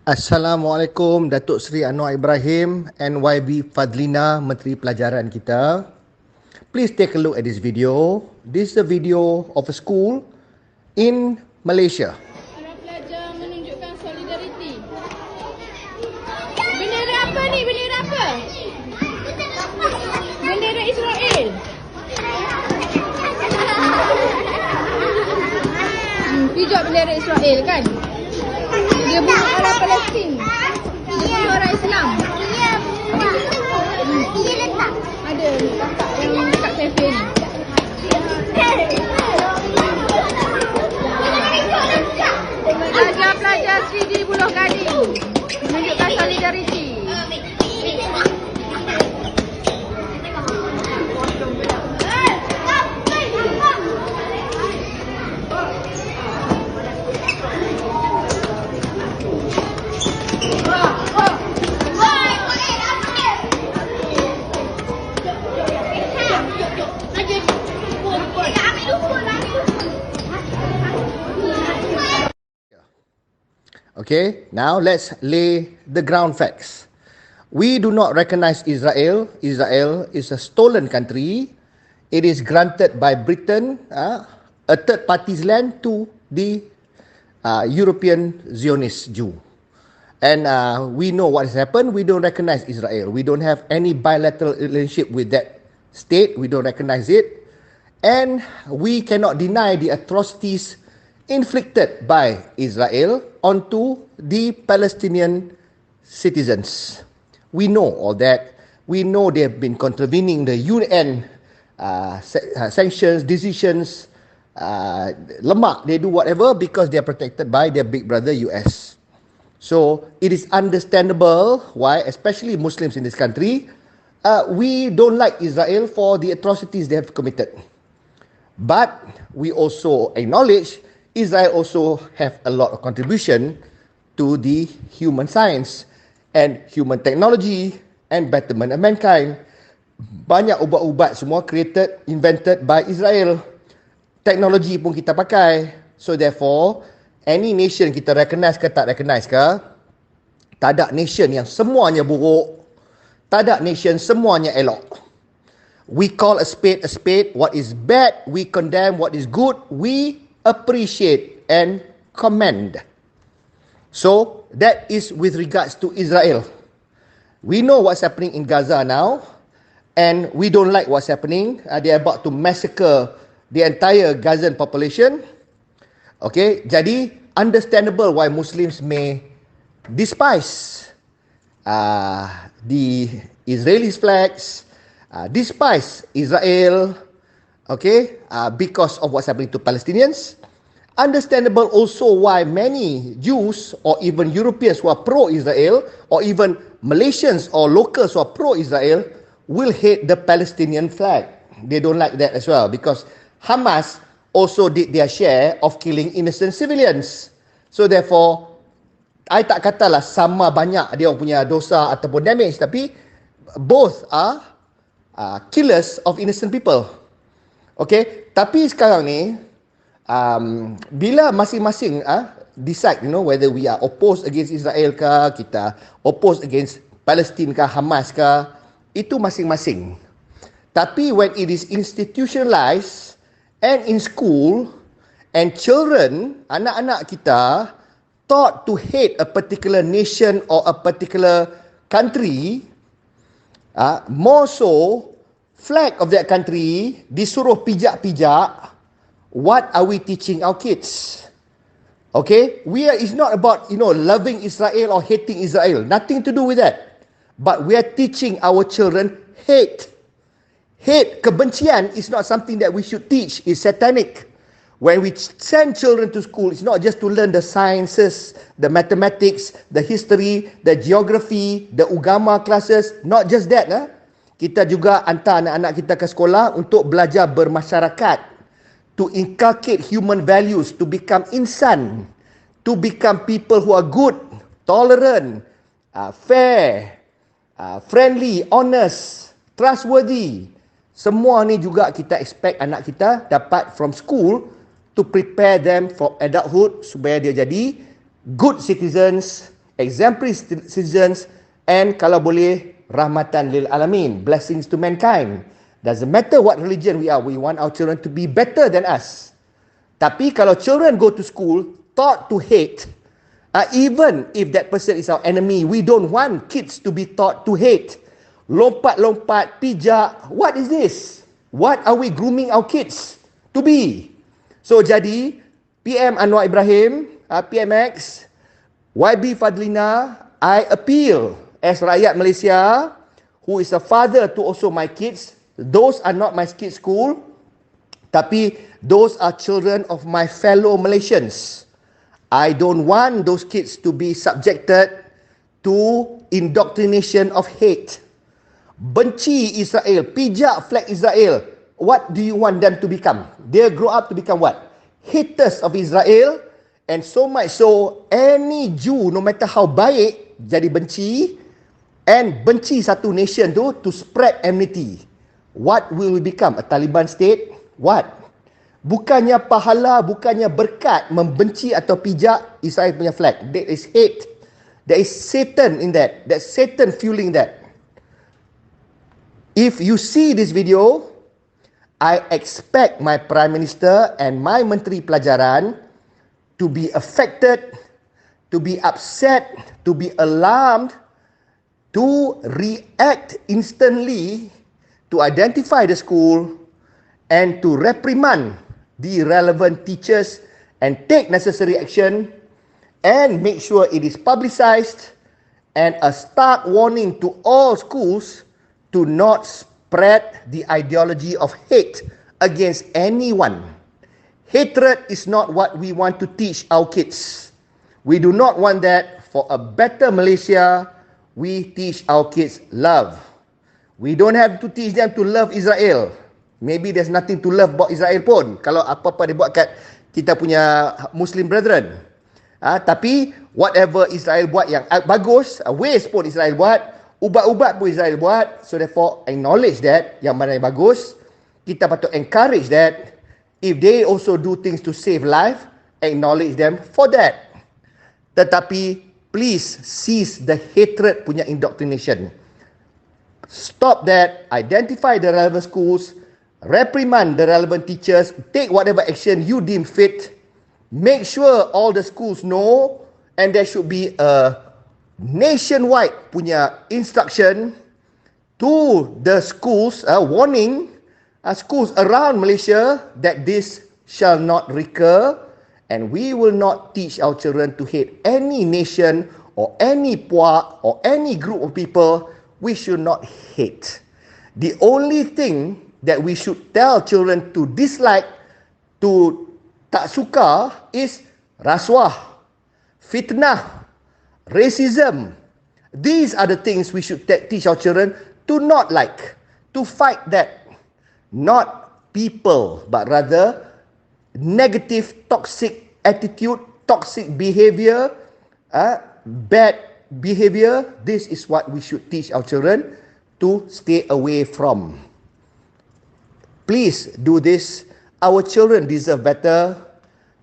Assalamualaikum Datuk Sri Anwar Ibrahim, NYB Fadlina, Menteri Pelajaran kita. Please take a look at this video. This is a video of a school in Malaysia. Para pelajar menunjukkan solidariti. Bendera apa ni? Bendera apa? Bendera Israel. Pijak bendera Israel kan? Dia bunuh orang Palestin. Dia bunuh orang Islam. Dia letak. Ada kakak yang dekat kafe ni. Pelajar-pelajar Sri Buluh Gading menunjukkan solidariti. Okay, now let's lay the ground facts. We do not recognize Israel. Israel is a stolen country. It is granted by Britain, a third party's land to the European Zionist Jew. And we know what has happened. We don't recognize Israel. We don't have any bilateral relationship with that state. We don't recognize it. And we cannot deny the atrocities inflicted by Israel onto the Palestinian citizens. We know all that. We know they have been contravening the UN sanctions, decisions, lemak. They do whatever because they are protected by their big brother US. So it is understandable why, especially Muslims in this country, we don't like Israel for the atrocities they have committed. But we also acknowledge Israel also have a lot of contribution to the human science and human technology and betterment of mankind. Banyak ubat-ubat semua created, invented by Israel. Teknologi pun kita pakai. So therefore, any nation kita recognize ke tak recognize ke, tak ada nation yang semuanya buruk. Tak ada nation semuanya elok. We call a spade. What is bad, we condemn. What is good, we appreciate and commend. So that is with regards to Israel. We know what's happening in Gaza now, and we don't like what's happening. They are about to massacre the entire Gazan population. Okay, jadi understandable why Muslims may despise the Israelis' flags, despise Israel, okay, because of what's happening to Palestinians. Understandable also why many Jews or even Europeans who are pro-Israel or even Malaysians or locals who are pro-Israel will hate the Palestinian flag. They don't like that as well because Hamas also did their share of killing innocent civilians. So therefore, I tak katalah sama banyak dia punya dosa ataupun damage, tapi both are killers of innocent people. Okay, tapi sekarang ni bila masing-masing decide, whether we are opposed against Israel ke, kita opposed against Palestine ke, Hamas ke, itu masing-masing. Tapi when it is institutionalized and in school, and children, anak-anak kita taught to hate a particular nation or a particular country, more so flag of that country disuruh pijak-pijak, what are we teaching our kids? Okay, it's not about loving Israel or hating Israel, nothing to do with that. But we are teaching our children hate. Kebencian is not something that we should teach. It's satanic. When we send children to school, it's not just to learn the sciences, the mathematics, the history, the geography, the agama classes. Not just that. Kita juga hantar anak-anak kita ke sekolah untuk belajar bermasyarakat. To inculcate human values, to become insan, to become people who are good, tolerant, fair, friendly, honest, trustworthy. Semua ni juga kita expect anak kita dapat from school to prepare them for adulthood supaya dia jadi good citizens, exemplary citizens, and kalau boleh, rahmatan lil alamin, blessings to mankind. Doesn't matter what religion we are, we want our children to be better than us. Tapi kalau children go to school taught to hate, even if that person is our enemy, we don't want kids to be taught to hate. Lompat-lompat, pijak, what is this? What are we grooming our kids to be? So jadi, PM Anwar Ibrahim, PMX, YB Fadlina, I appeal as rakyat Malaysia, who is a father to also my kids. Those are not my kids' school, tapi those are children of my fellow Malaysians. I don't want those kids to be subjected to indoctrination of hate. Benci Israel, pijak flag Israel. What do you want them to become? They grow up to become what? Haters of Israel. And so much so, any Jew, no matter how baik, jadi benci. And benci satu nation tu to spread enmity. What will we become? A Taliban state? What? Bukannya pahala, bukannya berkat membenci atau pijak Israel punya flag. That is hate. There is Satan in that. That's Satan fueling that. If you see this video, I expect my Prime Minister and my Menteri Pelajaran to be affected, to be upset, to be alarmed, to react instantly, to identify the school, and to reprimand the relevant teachers and take necessary action and make sure it is publicized and a stark warning to all schools to not spread the ideology of hate against anyone. Hatred is not what we want to teach our kids. We do not want that. For a better Malaysia, we teach our kids love. We don't have to teach them to love Israel. Maybe there's nothing to love about Israel pun, kalau apa-apa dia buat kat kita punya Muslim brethren. Tapi whatever Israel buat yang bagus, waste pun Israel buat, ubat-ubat pun Israel buat. So therefore acknowledge that, yang mana yang bagus, kita patut encourage that. If they also do things to save life, acknowledge them for that. Tetapi please cease the hatred punya indoctrination. Stop that, identify the relevant schools, reprimand the relevant teachers, take whatever action you deem fit, make sure all the schools know, and there should be a nationwide punya instruction to the schools, warning schools around Malaysia that this shall not recur, and we will not teach our children to hate any nation or any puak or any group of people. We should not hate. The only thing that we should tell children to dislike, to tak suka, is rasuah, fitnah, racism. These are the things we should teach our children to not like, to fight that. Not people, but rather negative, toxic attitude, toxic behavior, bad behavior. This is what we should teach our children to stay away from. Please do this. Our children deserve better.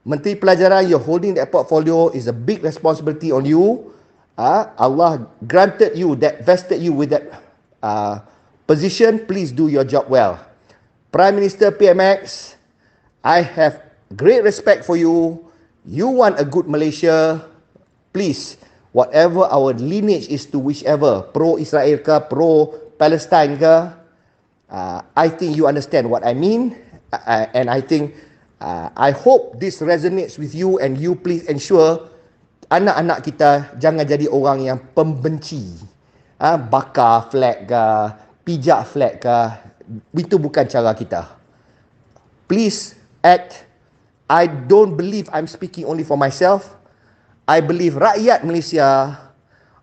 Menteri Pelajaran, you're holding that portfolio, is a big responsibility on you. Allah granted you that, vested you with that position. Please do your job well. Prime Minister PMX, I have great respect for you. You want a good Malaysia. Please, whatever our lineage is to whichever, pro-Israel ke, pro-Palestine ke, I think you understand what I mean. And I think, I hope this resonates with you, and you please ensure anak-anak kita jangan jadi orang yang pembenci. Bakar flag ke, pijak flag ke, itu bukan cara kita. Please act. I don't believe I'm speaking only for myself. I believe rakyat Malaysia,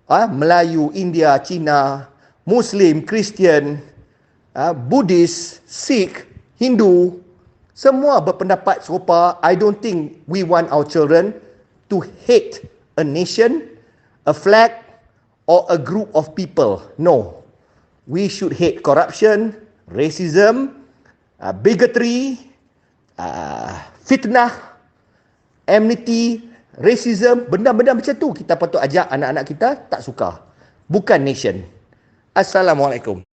Melayu, India, Cina, Muslim, Kristian, Buddhist, Sikh, Hindu, semua berpendapat serupa. I don't think we want our children to hate a nation, a flag, or a group of people. No. We should hate corruption, racism, bigotry, fitnah, enmity, racism, benda-benda macam tu kita patut ajak anak-anak kita tak suka. Bukan nation. Assalamualaikum.